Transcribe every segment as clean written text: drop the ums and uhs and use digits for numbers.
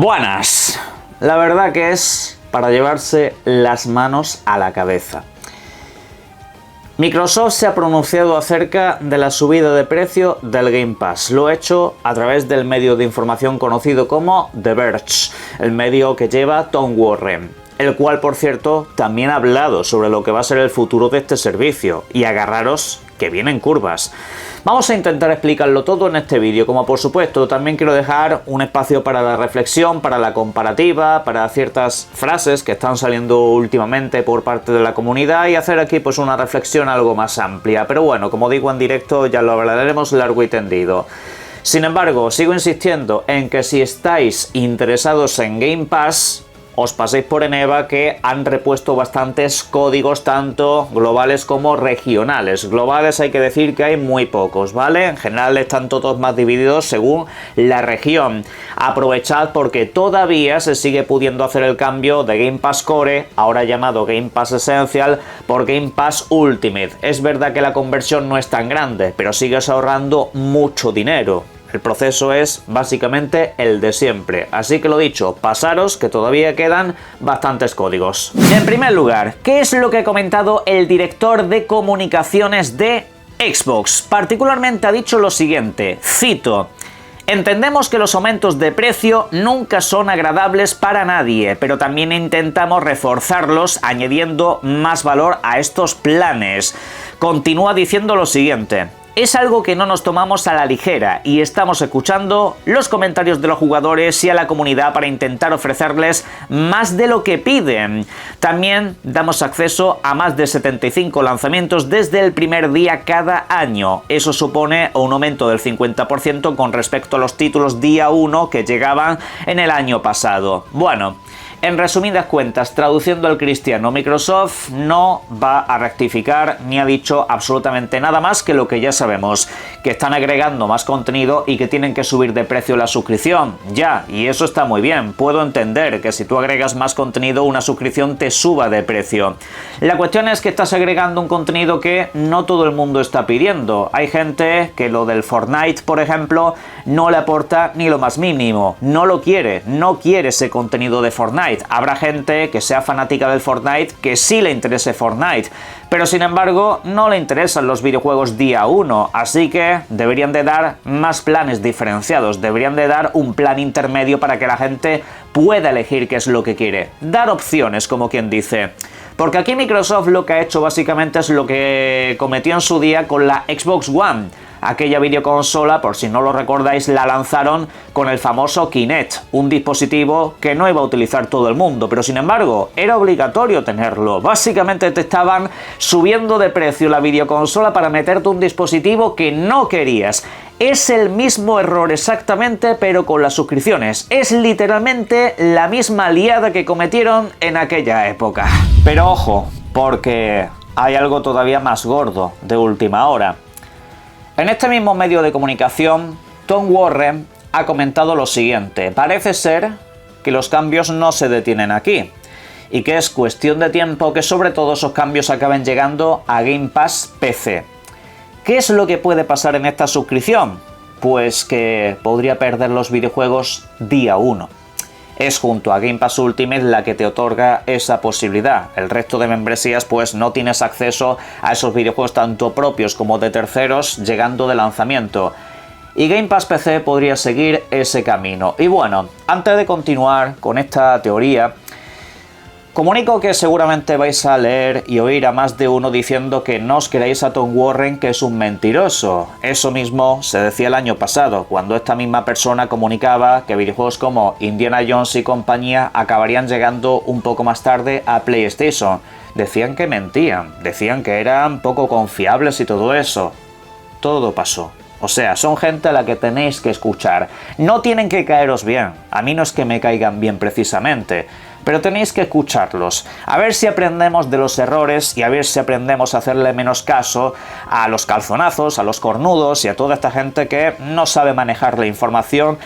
Buenas. La verdad que es para llevarse las manos a la cabeza. Microsoft se ha pronunciado acerca de la subida de precio del Game Pass. Lo ha hecho a través del medio de información conocido como The Verge, el medio que lleva Tom Warren, el cual, por cierto, también ha hablado sobre lo que va a ser el futuro de este servicio. Y agarraros que vienen curvas. Vamos a intentar explicarlo todo en este vídeo, como por supuesto también quiero dejar un espacio para la reflexión, para la comparativa, para ciertas frases que están saliendo últimamente por parte de la comunidad y hacer aquí pues una reflexión algo más amplia. Pero bueno, como digo en directo, ya lo hablaremos largo y tendido. Sin embargo, sigo insistiendo en que si estáis interesados en Game Pass, os paséis por Eneba, que han repuesto bastantes códigos tanto globales como regionales. Globales hay que decir que hay muy pocos, ¿vale? En general están todos más divididos según la región. Aprovechad porque todavía se sigue pudiendo hacer el cambio de Game Pass Core, ahora llamado Game Pass Essential, por Game Pass Ultimate. Es verdad que la conversión no es tan grande, pero sigues ahorrando mucho dinero. El proceso es básicamente el de siempre. Así que lo dicho, pasaros que todavía quedan bastantes códigos. En primer lugar, ¿qué es lo que ha comentado el director de comunicaciones de Xbox? Particularmente ha dicho lo siguiente, cito: entendemos que los aumentos de precio nunca son agradables para nadie, pero también intentamos reforzarlos añadiendo más valor a estos planes. Continúa diciendo lo siguiente: es algo que no nos tomamos a la ligera y estamos escuchando los comentarios de los jugadores y a la comunidad para intentar ofrecerles más de lo que piden. También damos acceso a más de 75 lanzamientos desde el primer día cada año. Eso supone un aumento del 50% con respecto a los títulos día 1 que llegaban en el año pasado. Bueno, en resumidas cuentas, traduciendo al cristiano, Microsoft no va a rectificar ni ha dicho absolutamente nada más que lo que ya sabemos, que están agregando más contenido y que tienen que subir de precio la suscripción. Ya, y eso está muy bien, puedo entender que si tú agregas más contenido, una suscripción te suba de precio. La cuestión es que estás agregando un contenido que no todo el mundo está pidiendo. Hay gente que lo del Fortnite, por ejemplo, no le aporta ni lo más mínimo, no lo quiere, no quiere ese contenido de Fortnite. Habrá gente que sea fanática del Fortnite que sí le interese Fortnite, pero sin embargo no le interesan los videojuegos día 1, así que deberían de dar más planes diferenciados, deberían de dar un plan intermedio para que la gente pueda elegir qué es lo que quiere, dar opciones, como quien dice. Porque aquí Microsoft lo que ha hecho básicamente es lo que cometió en su día con la Xbox One. Aquella videoconsola, por si no lo recordáis, la lanzaron con el famoso Kinect, un dispositivo que no iba a utilizar todo el mundo, pero sin embargo era obligatorio tenerlo. Básicamente te estaban subiendo de precio la videoconsola para meterte un dispositivo que no querías. Es el mismo error exactamente, pero con las suscripciones. Es literalmente la misma liada que cometieron en aquella época. Pero ojo, porque hay algo todavía más gordo de última hora. En este mismo medio de comunicación, Tom Warren ha comentado lo siguiente: parece ser que los cambios no se detienen aquí y que es cuestión de tiempo que sobre todo esos cambios acaben llegando a Game Pass PC. ¿Qué es lo que puede pasar en esta suscripción? Pues que podría perder los videojuegos día 1. Es junto a Game Pass Ultimate la que te otorga esa posibilidad. El resto de membresías pues no tienes acceso a esos videojuegos tanto propios como de terceros llegando de lanzamiento. Y Game Pass PC podría seguir ese camino. Y bueno, antes de continuar con esta teoría, comunico que seguramente vais a leer y oír a más de uno diciendo que no os creáis a Tom Warren, que es un mentiroso. Eso mismo se decía el año pasado, cuando esta misma persona comunicaba que videojuegos como Indiana Jones y compañía acabarían llegando un poco más tarde a PlayStation. Decían que mentían, decían que eran poco confiables y todo eso. Todo pasó. O sea, son gente a la que tenéis que escuchar. No tienen que caeros bien. A mí no es que me caigan bien precisamente, pero tenéis que escucharlos. A ver si aprendemos de los errores y a ver si aprendemos a hacerle menos caso a los calzonazos, a los cornudos y a toda esta gente que no sabe manejar la información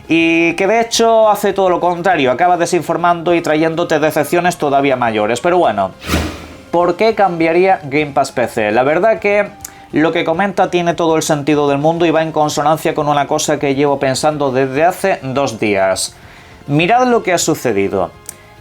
y que de hecho hace todo lo contrario, acaba desinformando y trayéndote decepciones todavía mayores. Pero bueno, ¿por qué cambiaría Game Pass PC? La verdad que lo que comenta tiene todo el sentido del mundo y va en consonancia con una cosa que llevo pensando desde hace 2 días. Mirad lo que ha sucedido.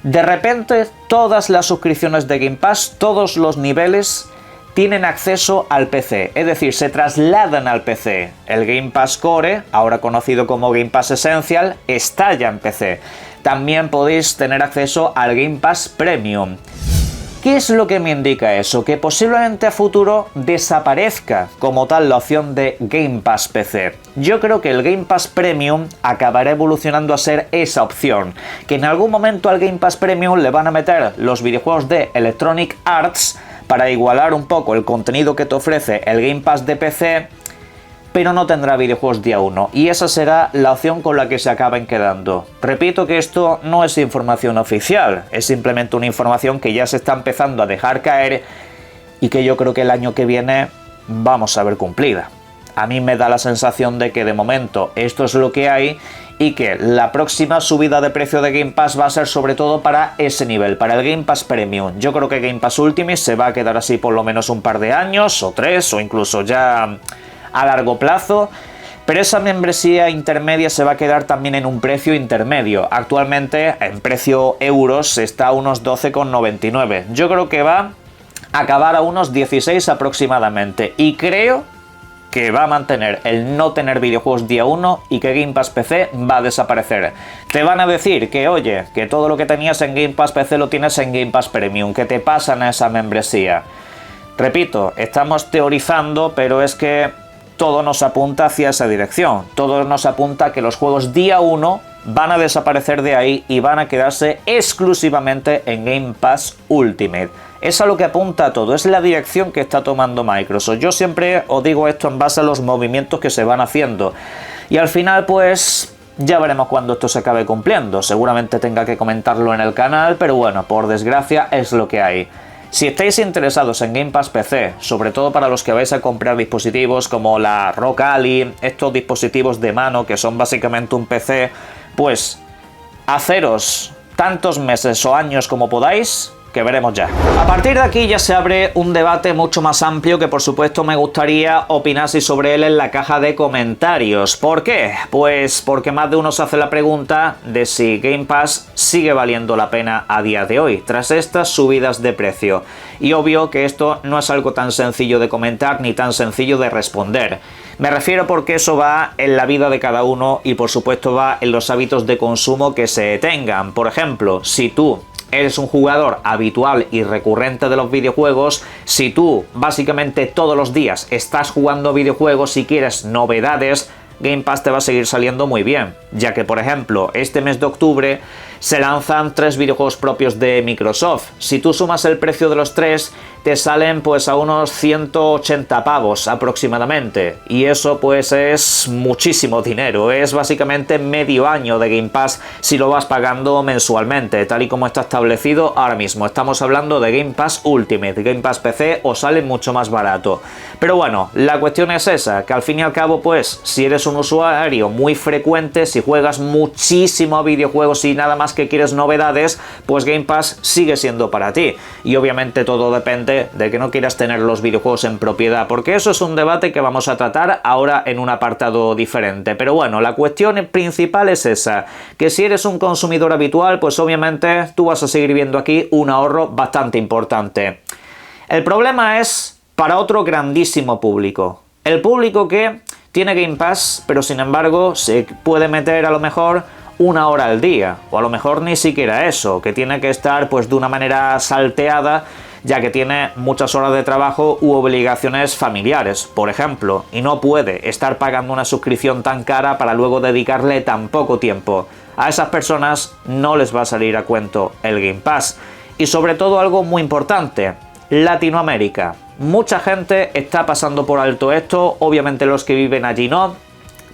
De repente, todas las suscripciones de Game Pass, todos los niveles, tienen acceso al PC, es decir, se trasladan al PC. El Game Pass Core, ahora conocido como Game Pass Essential, está ya en PC. También podéis tener acceso al Game Pass Premium. ¿Qué es lo que me indica eso? Que posiblemente a futuro desaparezca como tal la opción de Game Pass PC. Yo creo que el Game Pass Premium acabará evolucionando a ser esa opción, que en algún momento al Game Pass Premium le van a meter los videojuegos de Electronic Arts para igualar un poco el contenido que te ofrece el Game Pass de PC, pero no tendrá videojuegos día 1, y esa será la opción con la que se acaben quedando. Repito que esto no es información oficial, es simplemente una información que ya se está empezando a dejar caer y que yo creo que el año que viene vamos a ver cumplida. A mí me da la sensación de que de momento esto es lo que hay y que la próxima subida de precio de Game Pass va a ser sobre todo para ese nivel, para el Game Pass Premium. Yo creo que Game Pass Ultimate se va a quedar así por lo menos un par de años, o 3, o incluso ya a largo plazo, pero esa membresía intermedia se va a quedar también en un precio intermedio. Actualmente en precio euros está a unos 12,99. Yo creo que va a acabar a unos 16 aproximadamente, y creo que va a mantener el no tener videojuegos día 1 y que Game Pass PC va a desaparecer. Te van a decir que, oye, que todo lo que tenías en Game Pass PC lo tienes en Game Pass Premium, que te pasan a esa membresía. Repito, estamos teorizando, pero es que todo nos apunta hacia esa dirección. Todo nos apunta a que los juegos día 1 van a desaparecer de ahí y van a quedarse exclusivamente en Game Pass Ultimate. Es a lo que apunta todo, es la dirección que está tomando Microsoft. Yo siempre os digo esto en base a los movimientos que se van haciendo. Y al final, pues, ya veremos cuando esto se acabe cumpliendo. Seguramente tenga que comentarlo en el canal, pero bueno, por desgracia es lo que hay. Si estáis interesados en Game Pass PC, sobre todo para los que vais a comprar dispositivos como la ROG Ally, estos dispositivos de mano que son básicamente un PC, pues haceros tantos meses o años como podáis, que veremos ya. A partir de aquí ya se abre un debate mucho más amplio que por supuesto me gustaría opinaseis sobre él en la caja de comentarios. ¿Por qué? Pues porque más de uno se hace la pregunta de si Game Pass sigue valiendo la pena a día de hoy, tras estas subidas de precio. Y obvio que esto no es algo tan sencillo de comentar ni tan sencillo de responder. Me refiero porque eso va en la vida de cada uno y por supuesto va en los hábitos de consumo que se tengan. Por ejemplo, si tú eres un jugador habitual y recurrente de los videojuegos, si tú básicamente todos los días estás jugando videojuegos y quieres novedades, Game Pass te va a seguir saliendo muy bien, ya que por ejemplo este mes de octubre se lanzan 3 videojuegos propios de Microsoft. Si tú sumas el precio de los 3, te salen pues a unos 180 pavos aproximadamente, y eso pues es muchísimo dinero, es básicamente medio año de Game Pass si lo vas pagando mensualmente, tal y como está establecido ahora mismo. Estamos hablando de Game Pass Ultimate. Game Pass PC os sale mucho más barato, pero bueno, la cuestión es esa, que al fin y al cabo pues si eres un usuario muy frecuente, si juegas muchísimo a videojuegos y nada más que quieres novedades, pues Game Pass sigue siendo para ti, y obviamente todo depende de que no quieras tener los videojuegos en propiedad, porque eso es un debate que vamos a tratar ahora en un apartado diferente. Pero bueno, la cuestión principal es esa, que si eres un consumidor habitual, pues obviamente tú vas a seguir viendo aquí un ahorro bastante importante. El problema es para otro grandísimo público, el público que tiene Game Pass, pero sin embargo se puede meter a lo mejor 1 hora al día, o a lo mejor ni siquiera eso, que tiene que estar pues de una manera salteada, ya que tiene muchas horas de trabajo u obligaciones familiares, por ejemplo, y no puede estar pagando una suscripción tan cara para luego dedicarle tan poco tiempo. A esas personas no les va a salir a cuento el Game Pass. Y sobre todo algo muy importante, Latinoamérica. Mucha gente está pasando por alto esto, obviamente los que viven allí no,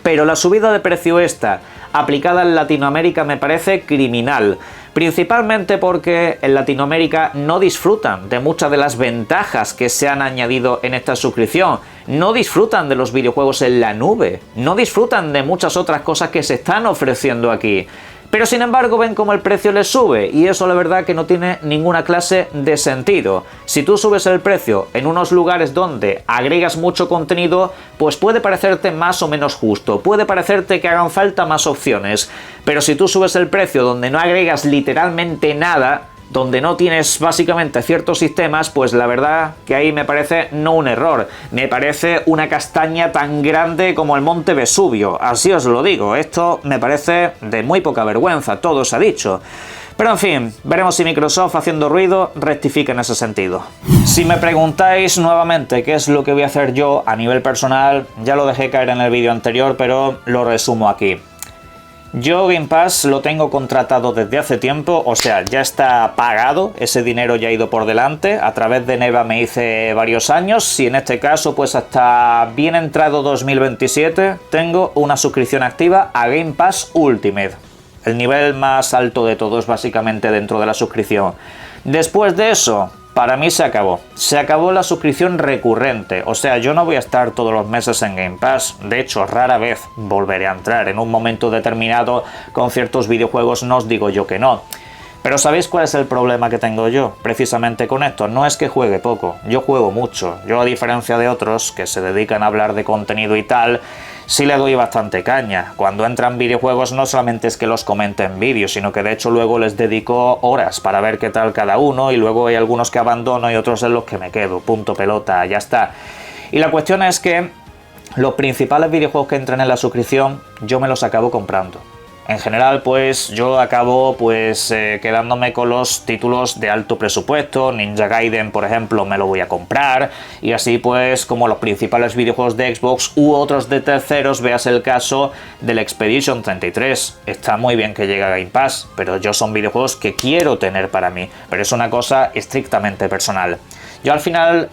pero la subida de precio esta aplicada en Latinoamérica me parece criminal, principalmente porque en Latinoamérica no disfrutan de muchas de las ventajas que se han añadido en esta suscripción, no disfrutan de los videojuegos en la nube, no disfrutan de muchas otras cosas que se están ofreciendo aquí. Pero sin embargo ven como el precio les sube y eso la verdad que no tiene ninguna clase de sentido. Si tú subes el precio en unos lugares donde agregas mucho contenido, pues puede parecerte más o menos justo, puede parecerte que hagan falta más opciones, pero si tú subes el precio donde no agregas literalmente nada, donde no tienes básicamente ciertos sistemas, pues la verdad que ahí me parece no un error, me parece una castaña tan grande como el monte Vesubio, así os lo digo, esto me parece de muy poca vergüenza, todo se ha dicho. Pero en fin, veremos si Microsoft haciendo ruido rectifica en ese sentido. Si me preguntáis nuevamente qué es lo que voy a hacer yo a nivel personal, ya lo dejé caer en el vídeo anterior, pero lo resumo aquí. Yo Game Pass lo tengo contratado desde hace tiempo, o sea, ya está pagado, ese dinero ya ha ido por delante, a través de Neva me hice varios años y en este caso pues hasta bien entrado 2027 tengo una suscripción activa a Game Pass Ultimate, el nivel más alto de todos básicamente dentro de la suscripción. Después de eso, para mí se acabó la suscripción recurrente, o sea, yo no voy a estar todos los meses en Game Pass, de hecho rara vez volveré a entrar, en un momento determinado con ciertos videojuegos no os digo yo que no. Pero ¿sabéis cuál es el problema que tengo yo? Precisamente con esto, no es que juegue poco, yo juego mucho, yo a diferencia de otros que se dedican a hablar de contenido y tal, sí le doy bastante caña. Cuando entran videojuegos no solamente es que los comente en vídeo, sino que de hecho luego les dedico horas para ver qué tal cada uno y luego hay algunos que abandono y otros en los que me quedo, punto pelota, ya está. Y la cuestión es que los principales videojuegos que entran en la suscripción yo me los acabo comprando. En general, pues yo acabo quedándome con los títulos de alto presupuesto. Ninja Gaiden, por ejemplo, me lo voy a comprar. Y así pues, como los principales videojuegos de Xbox u otros de terceros, veas el caso del Expedition 33. Está muy bien que llegue a Game Pass, pero yo son videojuegos que quiero tener para mí. Pero es una cosa estrictamente personal. Yo al final,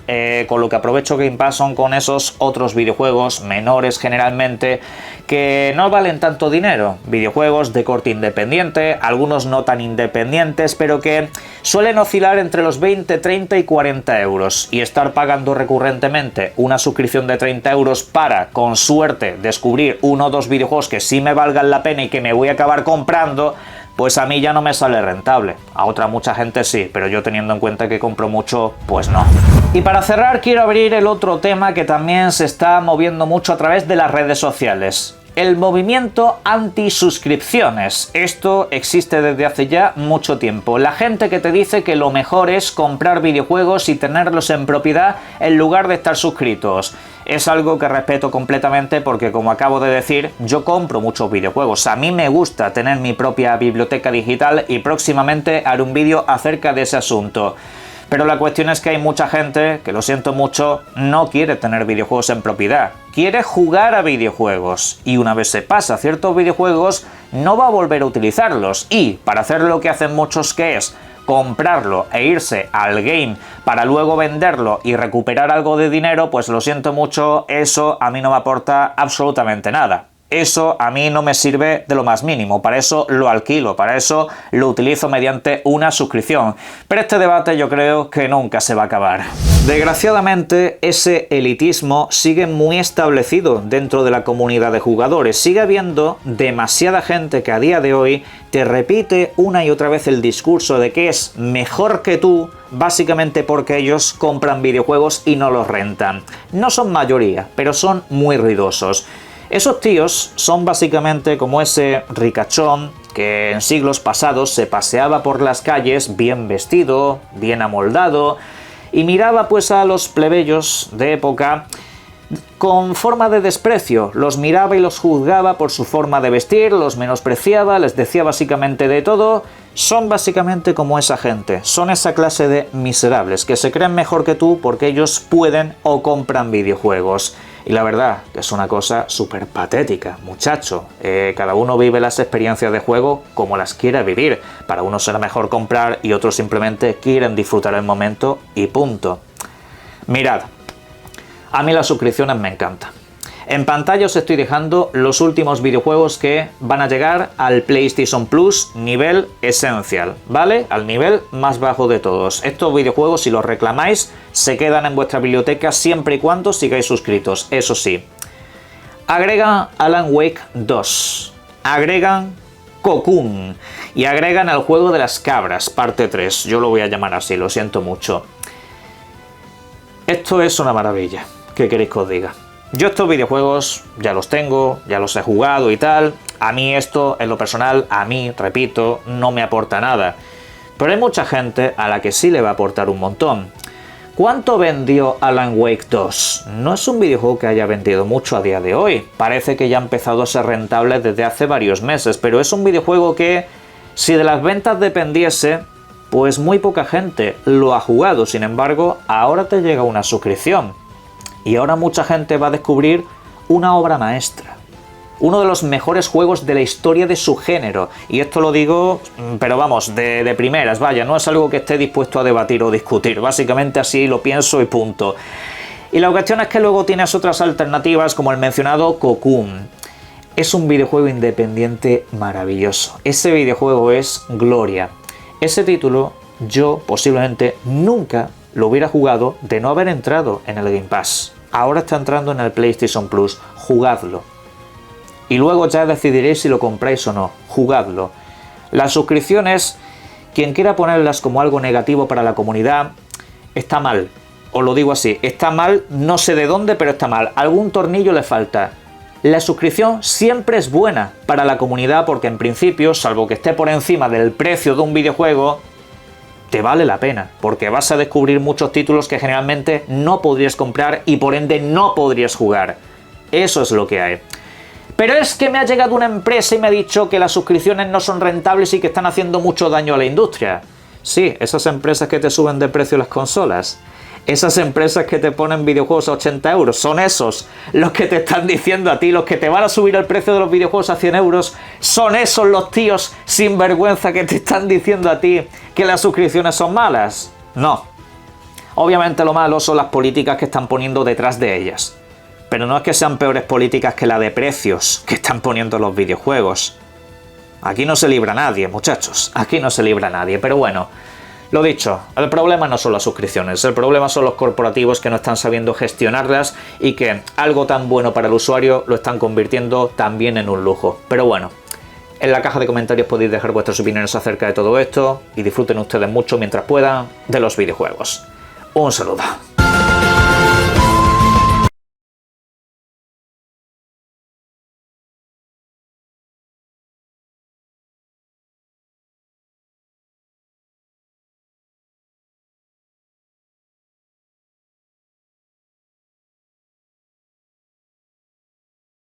con lo que aprovecho Game Pass son con esos otros videojuegos, menores generalmente, que no valen tanto dinero. Videojuegos de corte independiente, algunos no tan independientes, pero que suelen oscilar entre los 20, 30 y 40 euros. Y estar pagando recurrentemente una suscripción de 30 euros para, con suerte, descubrir uno o dos videojuegos que sí me valgan la pena y que me voy a acabar comprando, pues a mí ya no me sale rentable. A otra mucha gente sí, pero yo teniendo en cuenta que compro mucho, pues no. Y para cerrar quiero abrir el otro tema que también se está moviendo mucho a través de las redes sociales. El movimiento anti-suscripciones. Esto existe desde hace ya mucho tiempo. La gente que te dice que lo mejor es comprar videojuegos y tenerlos en propiedad en lugar de estar suscritos. Es algo que respeto completamente porque, como acabo de decir, yo compro muchos videojuegos. A mí me gusta tener mi propia biblioteca digital y próximamente haré un vídeo acerca de ese asunto. Pero la cuestión es que hay mucha gente, que lo siento mucho, no quiere tener videojuegos en propiedad. Quiere jugar a videojuegos. Y una vez se pasa ciertos videojuegos, no va a volver a utilizarlos. Y para hacer lo que hacen muchos, que es comprarlo e irse al game para luego venderlo y recuperar algo de dinero, pues lo siento mucho, eso a mí no me aporta absolutamente nada. Eso a mí no me sirve de lo más mínimo, para eso lo alquilo, para eso lo utilizo mediante una suscripción. Pero este debate yo creo que nunca se va a acabar. Desgraciadamente, ese elitismo sigue muy establecido dentro de la comunidad de jugadores. Sigue habiendo demasiada gente que a día de hoy te repite una y otra vez el discurso de que es mejor que tú, básicamente porque ellos compran videojuegos y no los rentan. No son mayoría, pero son muy ruidosos. Esos tíos son básicamente como ese ricachón que en siglos pasados se paseaba por las calles bien vestido, bien amoldado y miraba pues a los plebeyos de época con forma de desprecio, los miraba y los juzgaba por su forma de vestir, los menospreciaba, les decía básicamente de todo. Son básicamente como esa gente, son esa clase de miserables que se creen mejor que tú porque ellos pueden o compran videojuegos. Y la verdad que es una cosa súper patética, muchacho. Cada uno vive las experiencias de juego como las quiera vivir. Para unos será mejor comprar y otros simplemente quieren disfrutar el momento y punto. Mirad, a mí las suscripciones me encantan. En pantalla os estoy dejando los últimos videojuegos que van a llegar al PlayStation Plus nivel Essential, ¿vale? Al nivel más bajo de todos. Estos videojuegos, si los reclamáis, se quedan en vuestra biblioteca siempre y cuando sigáis suscritos, eso sí. Agregan Alan Wake 2. Agregan Cocoon, y agregan el juego de las cabras, parte 3. Yo lo voy a llamar así, lo siento mucho. Esto es una maravilla, ¿qué queréis que os diga? Yo estos videojuegos ya los tengo, ya los he jugado y tal. A mí esto, en lo personal, a mí, repito, no me aporta nada. Pero hay mucha gente a la que sí le va a aportar un montón. ¿Cuánto vendió Alan Wake 2? No es un videojuego que haya vendido mucho a día de hoy. Parece que ya ha empezado a ser rentable desde hace varios meses, pero es un videojuego que, si de las ventas dependiese, pues muy poca gente lo ha jugado. Sin embargo, ahora te llega una suscripción. Y ahora mucha gente va a descubrir una obra maestra. Uno de los mejores juegos de la historia de su género. Y esto lo digo, pero vamos, de primeras, vaya, no es algo que esté dispuesto a debatir o discutir. Básicamente así lo pienso y punto. Y la cuestión es que luego tienes otras alternativas como el mencionado Cocoon. Es un videojuego independiente maravilloso. Ese videojuego es gloria. Ese título yo posiblemente nunca lo hubiera jugado de no haber entrado en el Game Pass. Ahora está entrando en el PlayStation Plus. Jugadlo. Y luego ya decidiréis si lo compráis o no. Jugadlo. Las suscripciones, quien quiera ponerlas como algo negativo para la comunidad, está mal. Os lo digo así, está mal, no sé de dónde, pero está mal. Algún tornillo le falta. La suscripción siempre es buena para la comunidad porque en principio, salvo que esté por encima del precio de un videojuego, te vale la pena, porque vas a descubrir muchos títulos que generalmente no podrías comprar y por ende no podrías jugar. Eso es lo que hay. Pero es que me ha llegado una empresa y me ha dicho que las suscripciones no son rentables y que están haciendo mucho daño a la industria. Sí, esas empresas que te suben de precio las consolas. Esas empresas que te ponen videojuegos a 80 euros, son esos los que te están diciendo a ti, los que te van a subir el precio de los videojuegos a 100 euros, son esos los tíos sin vergüenza que te están diciendo a ti que las suscripciones son malas. No. Obviamente lo malo son las políticas que están poniendo detrás de ellas. Pero no es que sean peores políticas que la de precios que están poniendo los videojuegos. Aquí no se libra nadie, muchachos. Aquí no se libra nadie. Pero bueno, lo dicho, el problema no son las suscripciones. El problema son los corporativos que no están sabiendo gestionarlas y que algo tan bueno para el usuario lo están convirtiendo también en un lujo. Pero bueno, en la caja de comentarios podéis dejar vuestras opiniones acerca de todo esto y disfruten ustedes mucho mientras puedan de los videojuegos. Un saludo.